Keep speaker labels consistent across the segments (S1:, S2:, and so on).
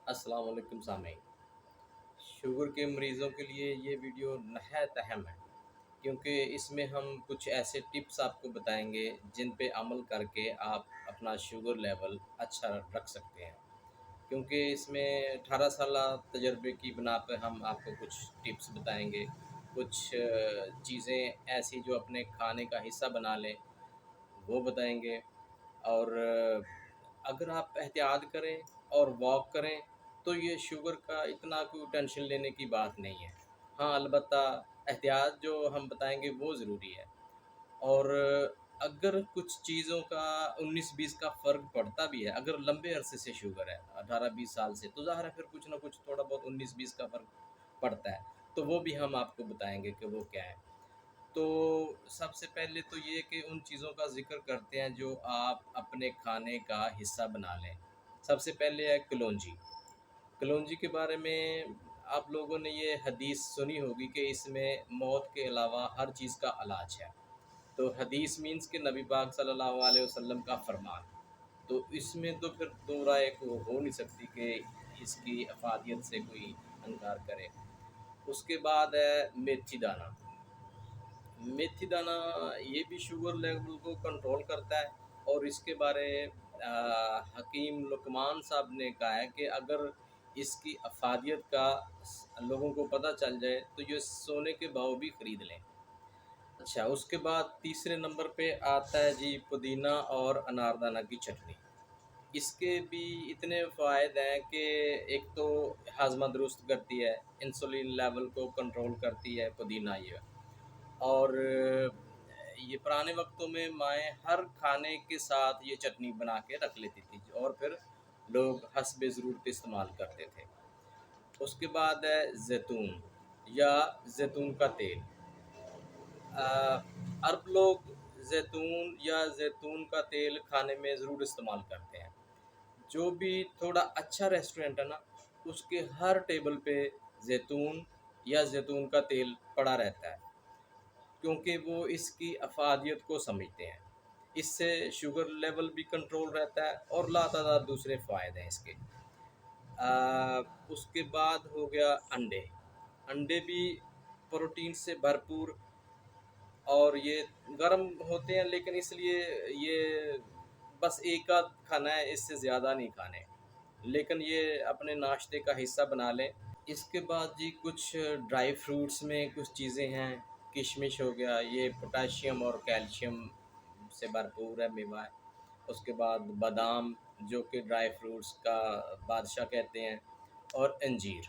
S1: अस्सलाम वालेकुम सामीन। शुगर के मरीज़ों के लिए ये वीडियो नहायत अहम है, क्योंकि इसमें हम कुछ ऐसे टिप्स आपको बताएंगे जिन पे अमल करके आप अपना शुगर लेवल अच्छा रख सकते हैं। क्योंकि इसमें 18 साल तजर्बे की बिना पे हम आपको कुछ टिप्स बताएंगे, कुछ चीज़ें ऐसी जो अपने खाने का हिस्सा बना लें वो बताएंगे। और अगर आप एहतियात करें और वॉक करें तो ये शुगर का इतना कोई टेंशन लेने की बात नहीं है। हाँ, अलबत्ता एहतियात जो हम बताएंगे वो ज़रूरी है। और अगर कुछ चीज़ों का 19-20 का फ़र्क पड़ता भी है, अगर लंबे अरसे से शुगर है 18-20 साल से, तो ज़ाहिर है फिर कुछ ना कुछ थोड़ा बहुत 19-20 का फ़र्क पड़ता है, तो वो भी हम आपको बताएंगे कि वो क्या है। तो सबसे पहले तो ये कि उन चीज़ों का ज़िक्र करते हैं जो आप अपने खाने का हिस्सा बना लें। सबसे पहले है कलौंजी। कलौंजी के बारे में आप लोगों ने ये हदीस सुनी होगी कि इसमें मौत के अलावा हर चीज़ का इलाज है। तो हदीस मीन्स कि नबी पाक सल्लल्लाहु अलैहि वसल्लम का फरमान। तो इसमें तो फिर दो राय को हो नहीं सकती कि इसकी अफादियत से कोई इनकार करे। उसके बाद है मेथी दाना। मेथी दाना ये भी शुगर लेवल को कंट्रोल करता है। और इसके बारे हकीम लुकमान साहब ने कहा है कि अगर इसकी अफादियत का लोगों को पता चल जाए तो ये सोने के भाव भी ख़रीद लें। अच्छा, उसके बाद तीसरे नंबर पे आता है जी पुदीना और अनारदाना की चटनी। इसके भी इतने फ़ायदे हैं कि एक तो हाज़मा दुरुस्त करती है, इंसुलिन लेवल को कंट्रोल करती है पुदीना ये। और ये पुराने वक्तों में माएँ हर खाने के साथ ये चटनी बना के रख लेती थी और फिर लोग हस्बे ज़रूरत इस्तेमाल करते थे। उसके बाद है ज़ैतून या ज़ैतून का तेल। अरब लोग ज़ैतून या ज़ैतून का तेल खाने में ज़रूर इस्तेमाल करते हैं। जो भी थोड़ा अच्छा रेस्टोरेंट है ना, उसके हर टेबल पे ज़ैतून या ज़ैतून का तेल पड़ा रहता है, क्योंकि वो इसकी अफ़ादियत को समझते हैं। इससे शुगर लेवल भी कंट्रोल रहता है और लातादार दूसरे फ़ायदे हैं इसके। उसके बाद हो गया अंडे। अंडे भी प्रोटीन से भरपूर और ये गर्म होते हैं, लेकिन इसलिए ये बस एक आध खाना है, इससे ज़्यादा नहीं खाने। लेकिन ये अपने नाश्ते का हिस्सा बना लें। इसके बाद जी कुछ ड्राई फ्रूट्स में कुछ चीज़ें हैं, किशमिश हो गया, ये पोटेशियम और कैल्शियम से भरपूर है मेवा है। उसके बाद बादाम जो कि ड्राई फ्रूट्स का बादशाह कहते हैं, और अंजीर।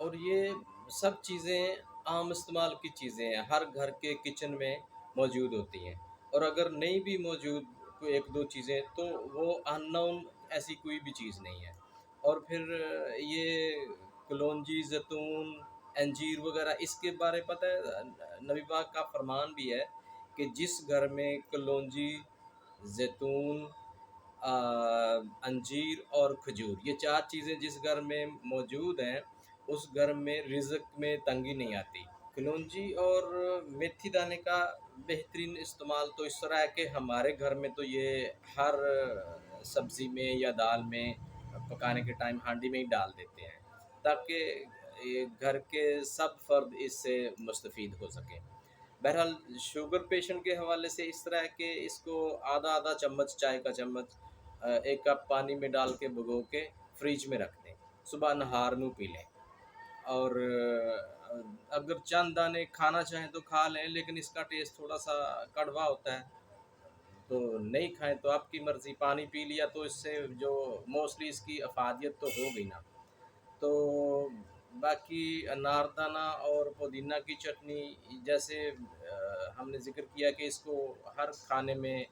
S1: और ये सब चीज़ें आम इस्तेमाल की चीज़ें हैं, हर घर के किचन में मौजूद होती हैं। और अगर नहीं भी मौजूद कोई 1-2 चीज़ें, तो वो अननोन ऐसी कोई भी चीज़ नहीं है। और फिर ये कलौंजी, ज़ैतून, अंजीर वग़ैरह इसके बारे पता है, नबी पाक का फरमान भी है कि जिस घर में कलौंजी, ज़ैतून, अंजीर और खजूर, ये 4 चीज़ें जिस घर में मौजूद हैं, उस घर में रिज़्क में तंगी नहीं आती। कलौंजी और मेथी दाने का बेहतरीन इस्तेमाल तो इस तरह है कि हमारे घर में तो ये हर सब्ज़ी में या दाल में पकाने के टाइम हांडी में ही डाल देते हैं, ताकि ये घर के सब फ़र्द इससे मुस्तफ़ीद हो सकें। बहरहाल शुगर पेशेंट के हवाले से इस तरह है कि इसको आधा-आधा चम्मच चाय का चम्मच 1 कप पानी में डाल के भिगो के फ्रिज में रख दें। सुबह नहार नूं पी लें। और अगर चंद दाने खाना चाहें तो खा लें, लेकिन इसका टेस्ट थोड़ा-सा कड़वा होता है, तो नहीं खाएँ तो आपकी मर्ज़ी। पानी पी लिया तो इससे जो मोस्टली इसकी अफ़ादियत तो हो गई ना। तो बाकी अनारदाना और पुदीना की चटनी जैसे हमने ज़िक्र किया कि इसको हर खाने में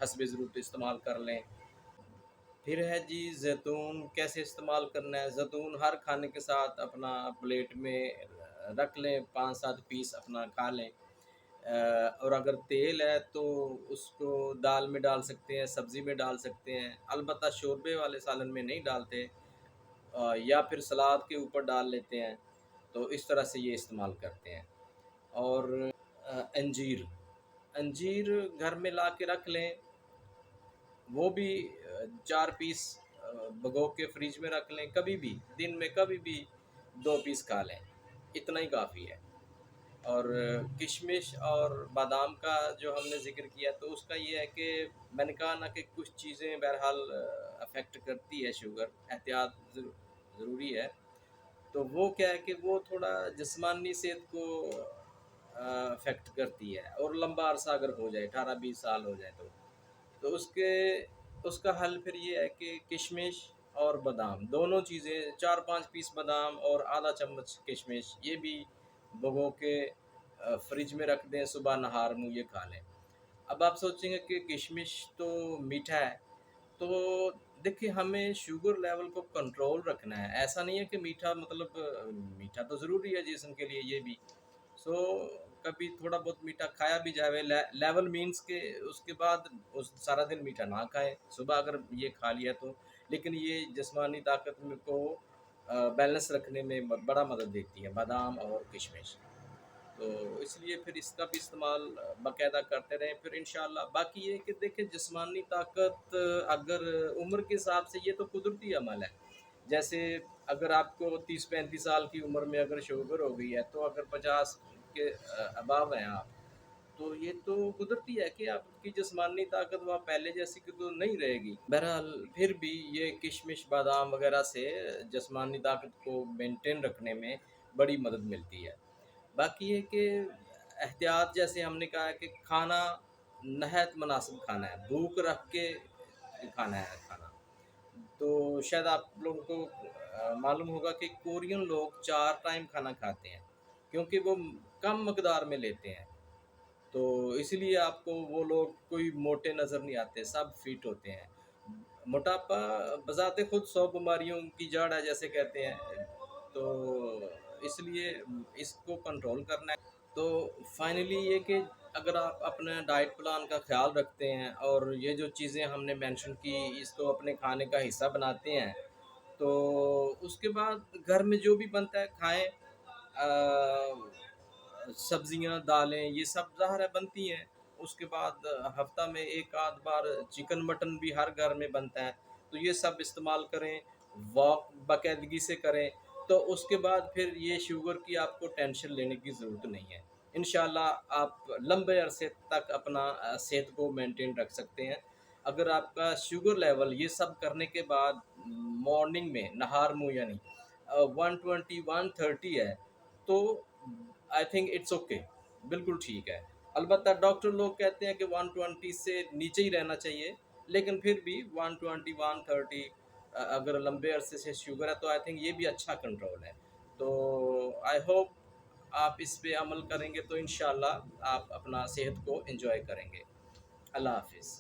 S1: हस्बे ज़रूरत इस्तेमाल कर लें। फिर है जी ज़ैतून कैसे इस्तेमाल करना है। ज़ैतून हर खाने के साथ अपना प्लेट में रख लें, 5-7 पीस अपना खा लें। और अगर तेल है तो उसको दाल में डाल सकते हैं, सब्ज़ी में डाल सकते हैं, अलबत्ता शोरबे वाले सालन में नहीं डालते। या फिर सलाद के ऊपर डाल लेते हैं, तो इस तरह से ये इस्तेमाल करते हैं। और अंजीर, अंजीर घर में ला के रख लें, वो भी 4 पीस भगो के फ्रिज में रख लें, कभी भी दिन में कभी भी 2 पीस खा लें, इतना ही काफ़ी है। और किशमिश और बादाम का जो हमने ज़िक्र किया तो उसका ये है कि मैंने कहा ना कि कुछ चीज़ें बहरहाल अफ़ेक्ट करती है शुगर, एहतियात ज़रूरी है। तो वो क्या है कि वो थोड़ा जिस्मानी सेहत को अफ़ेक्ट करती है, और लंबा अरसा अगर हो जाए 18-20 साल हो जाए तो उसके उसका हल फिर ये है कि किशमिश और बादाम दोनों चीज़ें 4-5 पीस बादाम और आधा चम्मच किशमिश ये भी भिगो के फ्रिज में रख दें, सुबह नहार मुँह ये खा लें। अब आप सोचेंगे कि किशमिश तो मीठा है, तो देखिए हमें शुगर लेवल को कंट्रोल रखना है। ऐसा नहीं है कि मीठा मतलब मीठा तो ज़रूरी है जिस्म के लिए ये भी। सो कभी थोड़ा बहुत मीठा खाया भी जावे, लेवल मीन्स के उसके बाद उस सारा दिन मीठा ना खाएँ, सुबह अगर ये खा लिया तो। लेकिन ये जिस्मानी ताकत में को बैलेंस रखने में बड़ा मदद देती है बादाम और किशमिश। तो इसलिए फिर इसका भी इस्तेमाल बाकायदा करते रहें, फिर इंशाअल्लाह। बाकी ये है कि देखिए जिस्मानी ताकत अगर उम्र के हिसाब से ये तो कुदरती अमल है। जैसे अगर आपको 30-35 साल की उम्र में अगर शुगर हो गई है, तो अगर 50 के अबव हैं आप, तो ये तो कुदरती है कि आपकी जिस्मानी ताकत वहाँ पहले जैसी कि तो नहीं रहेगी। बहरहाल फिर भी ये किशमिश, बादाम वग़ैरह से जिस्मानी ताकत को मेंटेन रखने में बड़ी मदद मिलती है। बाकी ये कि एहतियात जैसे हमने कहा है कि खाना नहायत मुनासिब खाना है, भूख रख के खाना है खाना। तो शायद आप लोगों को मालूम होगा कि कोरियन लोग 4 टाइम खाना खाते हैं, क्योंकि वो कम मकदार में लेते हैं। तो इसलिए आपको वो लोग कोई मोटे नज़र नहीं आते, सब फिट होते हैं। मोटापा बज़ाते खुद 100 बीमारियों की जड़ है जैसे कहते हैं, तो इसलिए इसको कंट्रोल करना है। तो फाइनली ये कि अगर आप अपने डाइट प्लान का ख़्याल रखते हैं और ये जो चीज़ें हमने मेंशन की इसको अपने खाने का हिस्सा बनाते हैं, तो उसके बाद घर में जो भी बनता है खाएँ। सब्जियाँ, दालें ये सब ज़ाहिर है बनती हैं। उसके बाद हफ़्ता में 1 आध बार चिकन, मटन भी हर घर में बनता है। तो ये सब इस्तेमाल करें, वॉक बाकायदगी से करें, तो उसके बाद फिर ये शुगर की आपको टेंशन लेने की ज़रूरत नहीं है। इंशाअल्लाह आप लंबे अरसे तक अपना सेहत को मेंटेन रख सकते हैं। अगर आपका शुगर लेवल ये सब करने के बाद मॉर्निंग में नहार मुँह यानी 120 130 है, तो आई थिंक इट्स ओके, बिल्कुल ठीक है। अलबत्ता डॉक्टर लोग कहते हैं कि 120 से नीचे ही रहना चाहिए, लेकिन फिर भी 120 130 अगर लंबे अरसे से शुगर है तो आई थिंक ये भी अच्छा कंट्रोल है। तो आई होप आप इस पे अमल करेंगे तो इंशाअल्लाह आप अपना सेहत को एंजॉय करेंगे। अल्लाह हाफ़िज़।